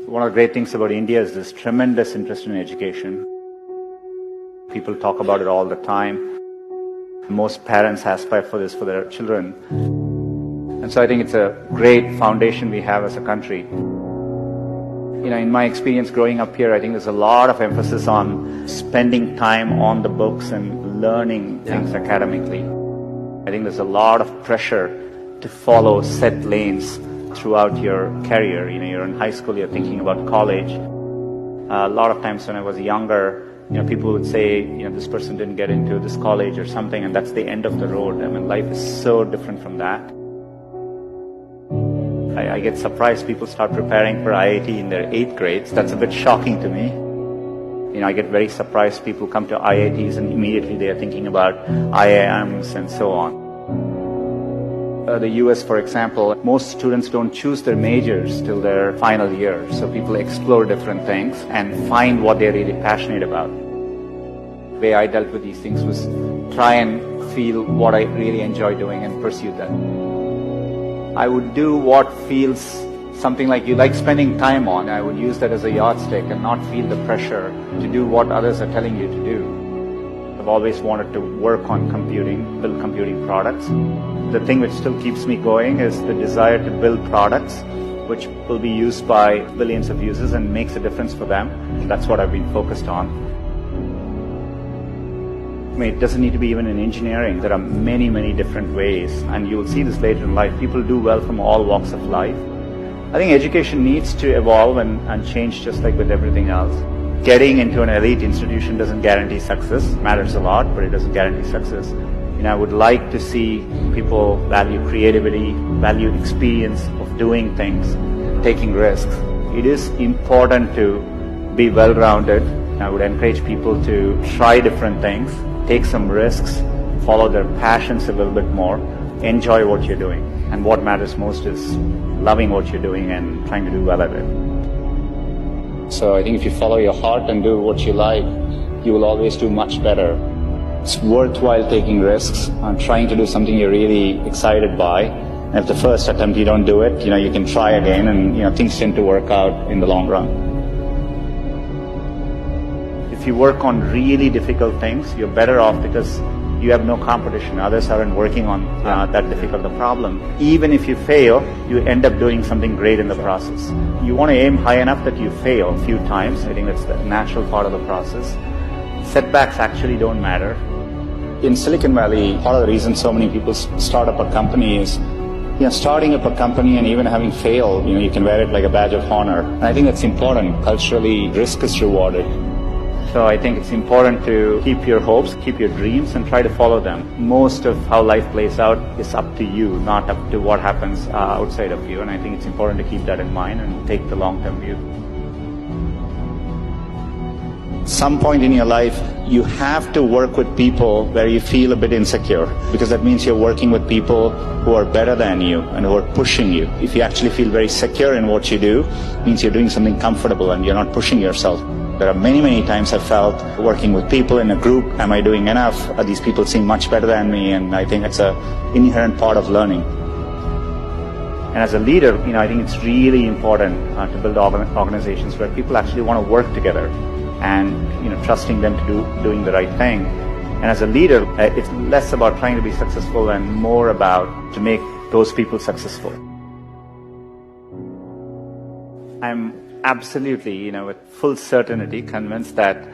One of the great things about India is this tremendous interest in education. People talk about it all the time. Most parents aspire for this for their children. And so I think it's a great foundation we have as a country. In my experience growing up here, I think there's a lot of emphasis on spending time on the books and learning things academically. I think there's a lot of pressure to follow set lanes throughout your career. You're in high school, you're thinking about college. A lot of times when I was younger, people would say, this person didn't get into this college or something, and that's the end of the road. I mean, life is so different from that. I get surprised people start preparing for IIT in their 8th grades. That's a bit shocking to me. I get very surprised people come to IITs and immediately they are thinking about IIMs and so on. The US, for example, most students don't choose their majors till their final year. So people explore different things and find what they're really passionate about. The way I dealt with these things was try and feel what I really enjoy doing and pursue that. I would do what feels something like you like spending time on. I would use that as a yardstick and not feel the pressure to do what others are telling you to do. I've always wanted to work on computing, build computing products. The thing which still keeps me going is the desire to build products which will be used by billions of users and makes a difference for them. That's what I've been focused on. It doesn't need to be even in engineering. There are many, many different ways, and you will see this later in life. People do well from all walks of life. I think education needs to evolve and change just like with everything else. Getting into an elite institution doesn't guarantee success. It matters a lot, but it doesn't guarantee success. I would like to see people value creativity, value experience of doing things, taking risks. It is important to be well-rounded. I would encourage people to try different things, take some risks, follow their passions a little bit more, enjoy what you're doing. And what matters most is loving what you're doing and trying to do well at it. So I think if you follow your heart and do what you like, you will always do much better. It's worthwhile taking risks and trying to do something you're really excited by. And if the first attempt you don't do it, you can try again and, things tend to work out in the long run. If you work on really difficult things, you're better off because you have no competition. Others aren't working on that difficult a problem. Even if you fail, you end up doing something great in the process. You want to aim high enough that you fail a few times. I think that's the natural part of the process. Setbacks actually don't matter. In Silicon Valley, part of the reason so many people start up a company is, starting up a company and even having failed, you can wear it like a badge of honor. And I think that's important. Culturally, risk is rewarded. So I think it's important to keep your hopes, keep your dreams, and try to follow them. Most of how life plays out is up to you, not up to what happens outside of you. And I think it's important to keep that in mind and take the long-term view. Some point in your life, you have to work with people where you feel a bit insecure, because that means you're working with people who are better than you and who are pushing you. If you actually feel very secure in what you do, it means you're doing something comfortable and you're not pushing yourself. There are many, many times I've felt working with people in a group, am I doing enough? These people seem much better than me, and I think it's an inherent part of learning. And as a leader, I think it's really important to build organizations where people actually want to work together and, trusting them to doing the right thing. And as a leader, it's less about trying to be successful and more about to make those people successful. I'm absolutely, with full certainty convinced that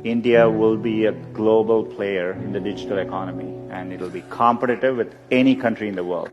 India will be a global player in the digital economy, and it'll be competitive with any country in the world.